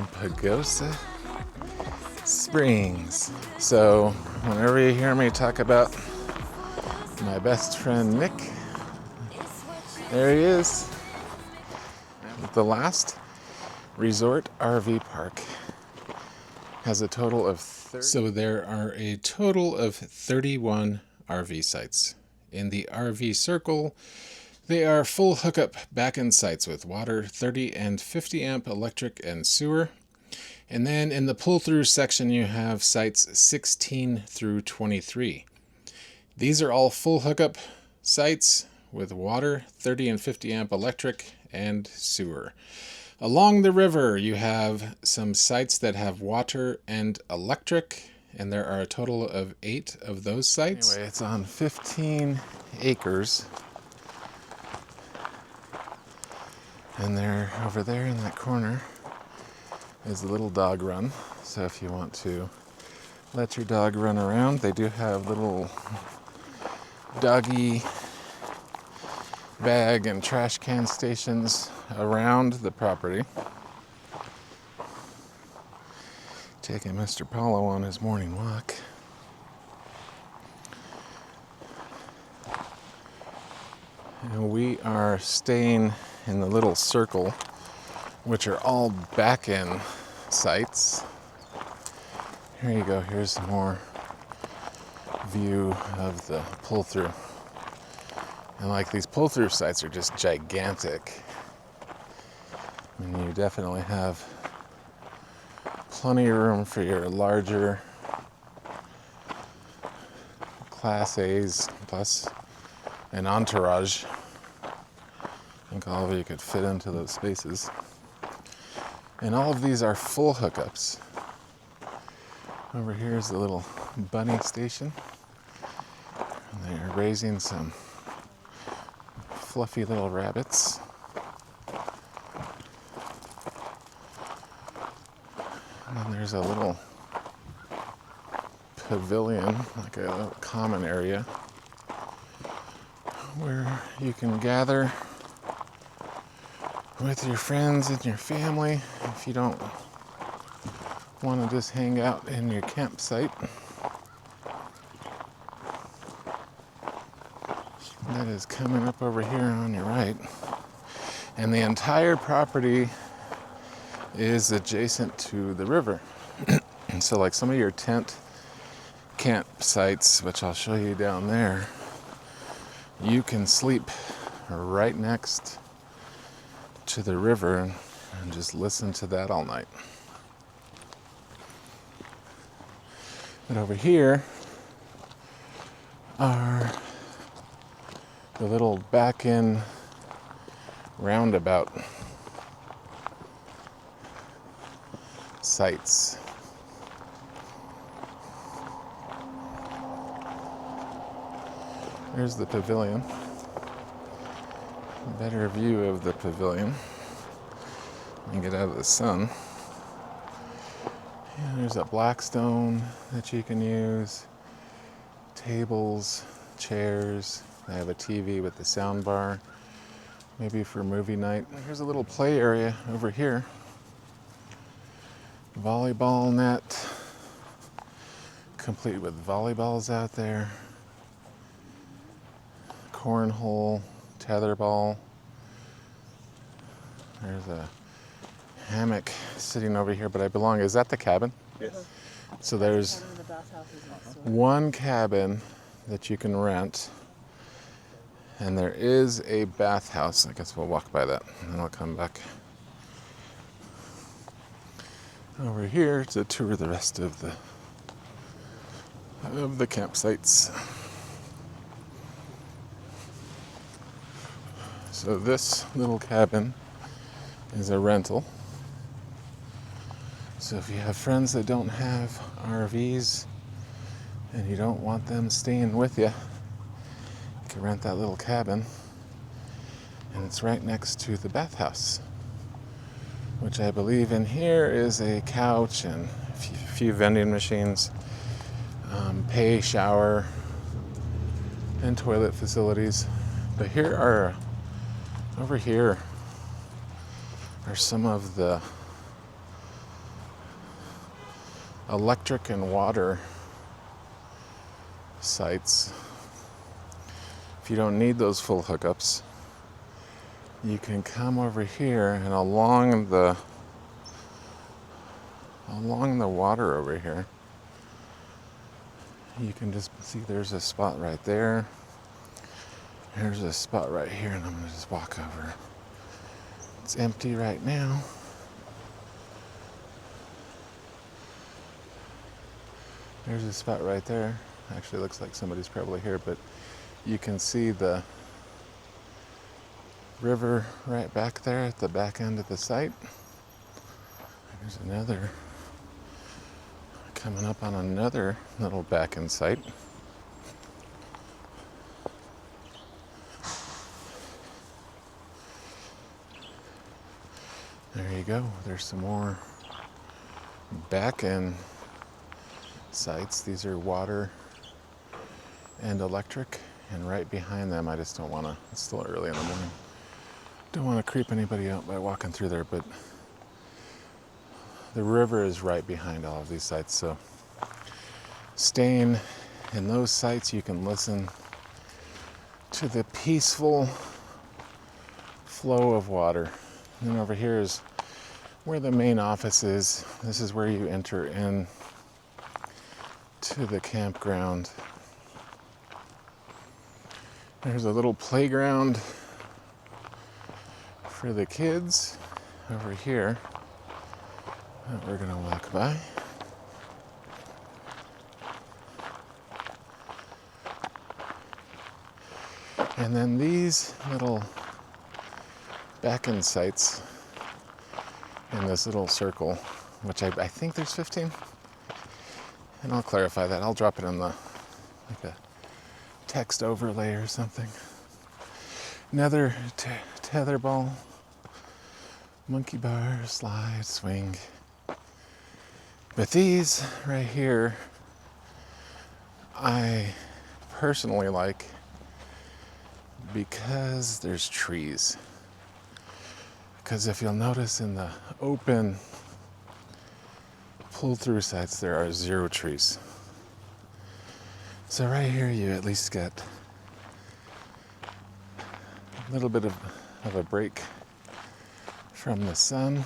in Pagosa Springs. So whenever you hear me talk about my best friend Nick, there he is. The last resort RV park has a total of 30. So there are a total of 31 RV sites. In the RV circle, they are full hookup back-end sites with water, 30 and 50 amp electric and sewer. And then in the pull-through section, you have sites 16 through 23. These are all full hookup sites with water, 30 and 50 amp electric and sewer. Along the river, you have some sites that have water and electric, and there are a total of 8 of those sites. Anyway, it's on 15 acres. And there, over there in that corner, is a little dog run. So if you want to let your dog run around, they do have little doggy bag and trash can stations around the property. Taking Mr. Paulo on his morning walk. And we are staying in the little circle, which are all back-end sites. Here you go, here's more view of the pull-through. And like these pull-through sites are just gigantic. I mean, you definitely have plenty of room for your larger Class A's plus an entourage. I think all of you could fit into those spaces. And all of these are full hookups. Over here is the little bunny station. And they're raising some fluffy little rabbits. And then there's a little pavilion, like a little common area, where you can gather with your friends and your family if you don't want to just hang out in your campsite. That is coming up over here on your right. And the entire property is adjacent to the river. And so like some of your tent campsites, which I'll show you down there, you can sleep right next to the river and just listen to that all night. But over here are the little back-in roundabout sites. There's the pavilion. Better view of the pavilion. And get out of the sun. And there's a Blackstone that you can use. Tables, chairs. They have a TV with the sound bar. Maybe for movie night. Here's a little play area over here. Volleyball net. Complete with volleyballs out there. Cornhole, tetherball. There's a hammock sitting over here, but I belong. Is that the cabin? Yes. So there's one cabin that you can rent, and there is a bathhouse. I guess we'll walk by that, and then I'll come back. Over here to tour the rest of the campsites. So this little cabin is a rental. So if you have friends that don't have RVs and you don't want them staying with you, you can rent that little cabin. And it's right next to the bathhouse, which I believe in here is a couch and a few vending machines, pay shower, and toilet facilities. But over here are some of the electric and water sites. If you don't need those full hookups, you can come over here and along the water over here, you can just see there's a spot right there. There's a spot right here, and I'm gonna just walk over. It's empty right now. There's a spot right there. Actually, looks like somebody's probably here, but you can see the river right back there at the back end of the site. There's another coming up on another little back end site. There you go. There's some more back end sites. These are water and electric, and right behind them, I just don't want to, it's still early in the morning, don't want to creep anybody out by walking through there, but the river is right behind all of these sites, so staying in those sites, you can listen to the peaceful flow of water. And over here is where the main office is. This is where you enter in to the campground. There's a little playground for the kids over here that we're gonna walk by. And then these little back-end sites in this little circle, which I think there's 15, and I'll clarify that. I'll drop it in the like a text overlay or something. Another tetherball, monkey bar, slide, swing. But these right here, I personally like because there's trees. Because if you'll notice in the open pull-through sites, there are 0 trees. So right here, you at least get a little bit of a break from the sun.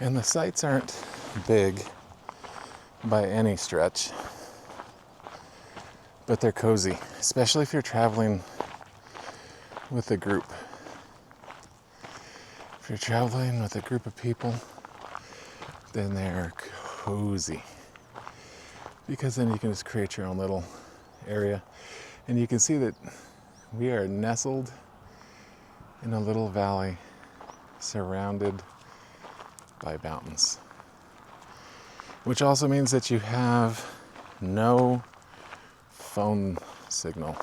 And the sites aren't big by any stretch, but they're cozy, especially if you're traveling with a group. If you're traveling with a group of people, then they're cozy, because then you can just create your own little area. And you can see that we are nestled in a little valley surrounded by mountains, which also means that you have no phone signal.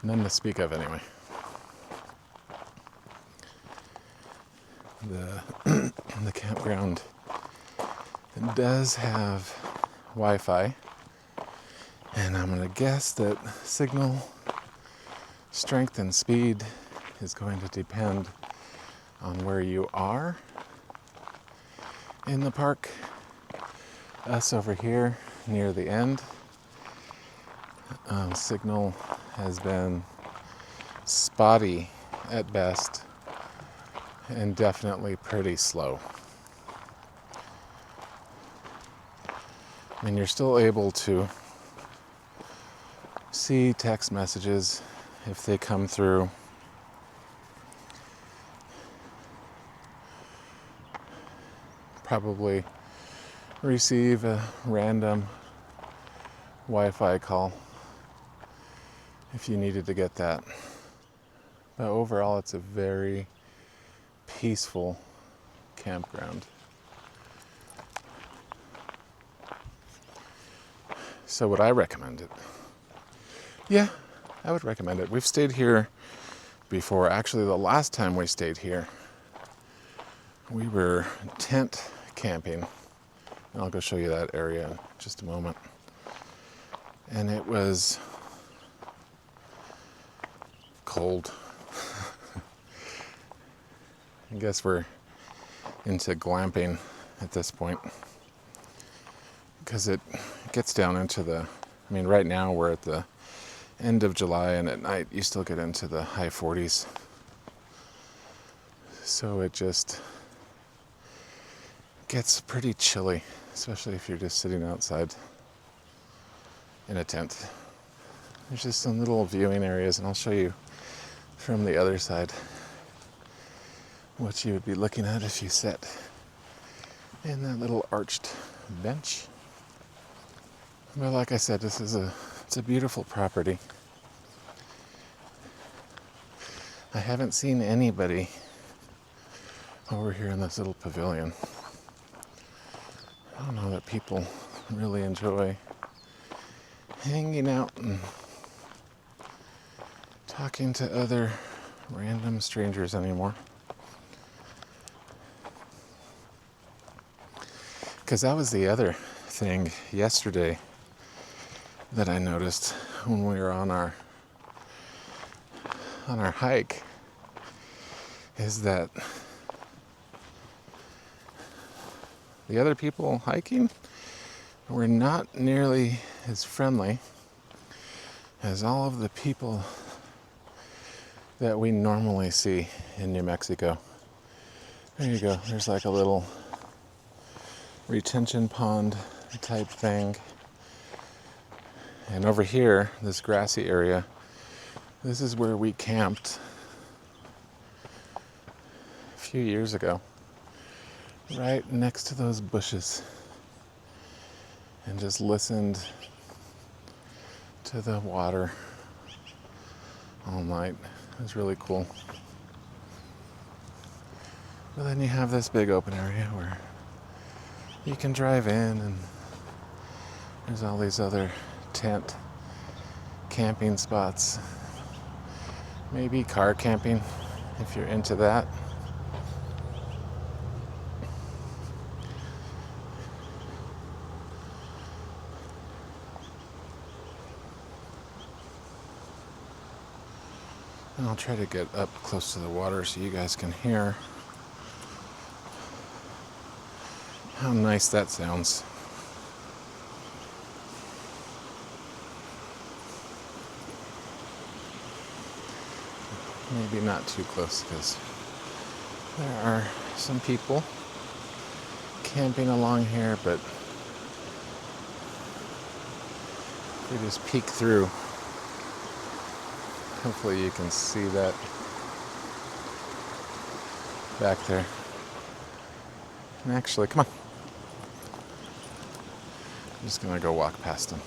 None to speak of anyway. The campground does have Wi-Fi, and I'm gonna guess that signal strength and speed is going to depend on where you are in the park. Us over here near the end, signal has been spotty at best and definitely pretty slow. And you're still able to see text messages if they come through. Probably receive a random Wi-Fi call if you needed to get that. But overall, it's a very peaceful campground. So would I recommend it? Yeah, I would recommend it. We've stayed here before. Actually, the last time we stayed here, we were tent camping. And I'll go show you that area in just a moment. And it was cold. I guess we're into glamping at this point, because it gets down into right now we're at the end of July, and at night you still get into the high 40s. So it just gets pretty chilly, especially if you're just sitting outside in a tent. There's just some little viewing areas, and I'll show you from the other side what you would be looking at if you sat in that little arched bench. But like I said, it's a beautiful property. I haven't seen anybody over here in this little pavilion. I don't know that people really enjoy hanging out and talking to other random strangers anymore. Because that was the other thing yesterday that I noticed when we were on our hike, is that the other people hiking were not nearly as friendly as all of the people that we normally see in New Mexico. There you go. There's like a little retention pond type thing. And over here, this grassy area, this is where we camped a few years ago, right next to those bushes, and just listened to the water all night. It was really cool. But then you have this big open area where you can drive in, and there's all these other tent camping spots. Maybe car camping if you're into that. And I'll try to get up close to the water so you guys can hear how nice that sounds. Maybe not too close, because there are some people camping along here, but if we just peek through, hopefully you can see that back there. And actually, come on. I'm just gonna go walk past them.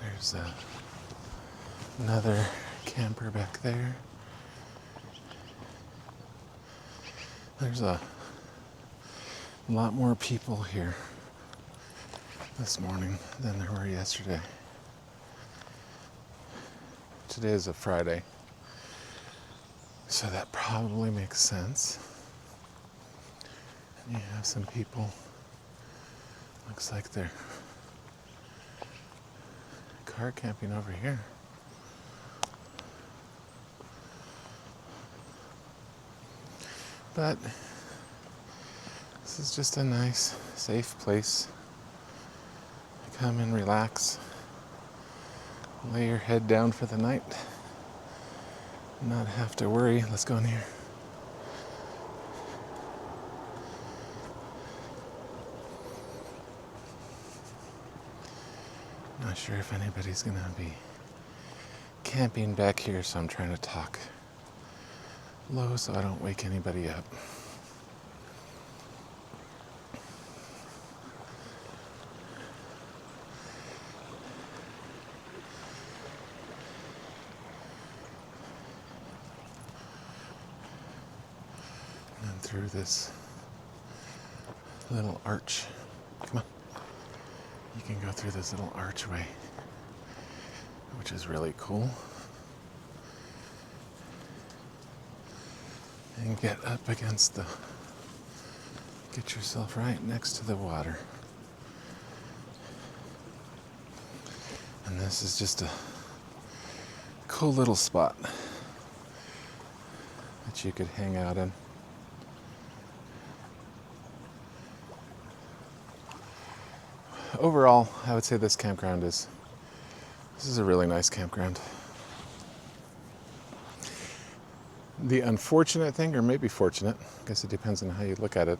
There's another camper back there. There's a lot more people here this morning than there were yesterday. Today is a Friday, so that probably makes sense. And you have some people, looks like they're car camping over here. But this is just a nice, safe place to come and relax, lay your head down for the night, not have to worry. Let's go in here. Not sure if anybody's gonna be camping back here, so I'm trying to talk low so I don't wake anybody up. And then through this little arch. Come on. You can go through this little archway, which is really cool. And get up against the, get yourself right next to the water. And this is just a cool little spot that you could hang out in. Overall, I would say this campground this is a really nice campground. The unfortunate thing, or maybe fortunate, I guess it depends on how you look at it,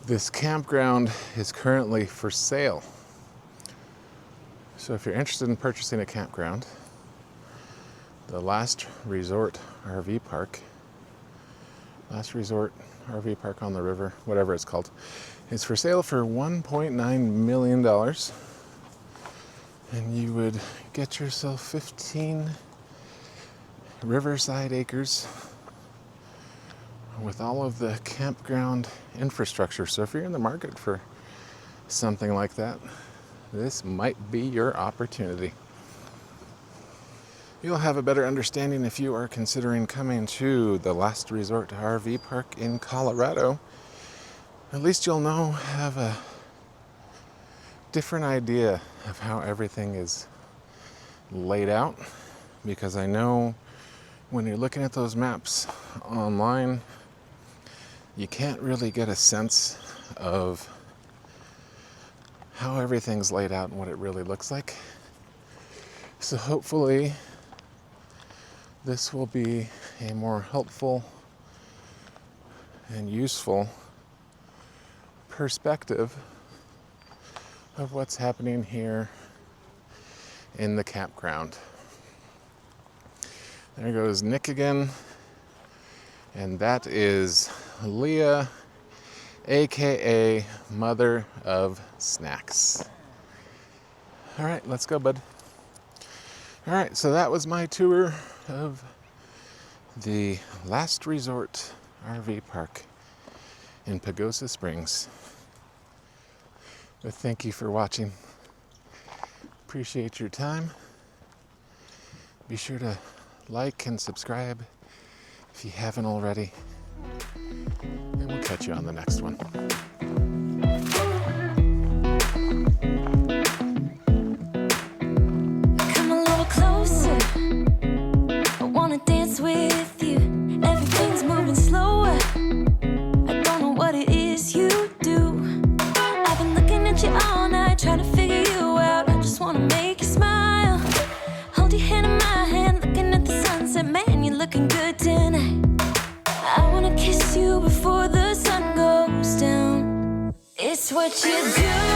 this campground is currently for sale. So if you're interested in purchasing a campground, the Last Resort RV Park on the river, whatever it's called, is for sale for $1.9 million. And you would get yourself 15 Riverside acres with all of the campground infrastructure. So if you're in the market for something like that, this might be your opportunity. You'll have a better understanding if you are considering coming to the Last Resort RV Park in Colorado. At least you'll have a different idea of how everything is laid out, because I know when you're looking at those maps online, you can't really get a sense of how everything's laid out and what it really looks like. So hopefully this will be a more helpful and useful perspective of what's happening here in the campground. There goes Nick again, and that is Leah, aka Mother of Snacks. All right, let's go, bud. All right, so that was my tour of the Last Resort RV Park in Pagosa Springs. But thank you for watching. Appreciate your time. Be sure to like and subscribe if you haven't already. And we'll catch you on the next one. Come a little closer. I wanna dance with you. Everything's moving slower. I don't know what it is you do. I've been looking at you all night, trying to figure you out. I just wanna make you smile. Hold your hand in my hand, looking at the sunset. Man, you're looking good tonight. I wanna kiss you before the sun goes down. It's what you do.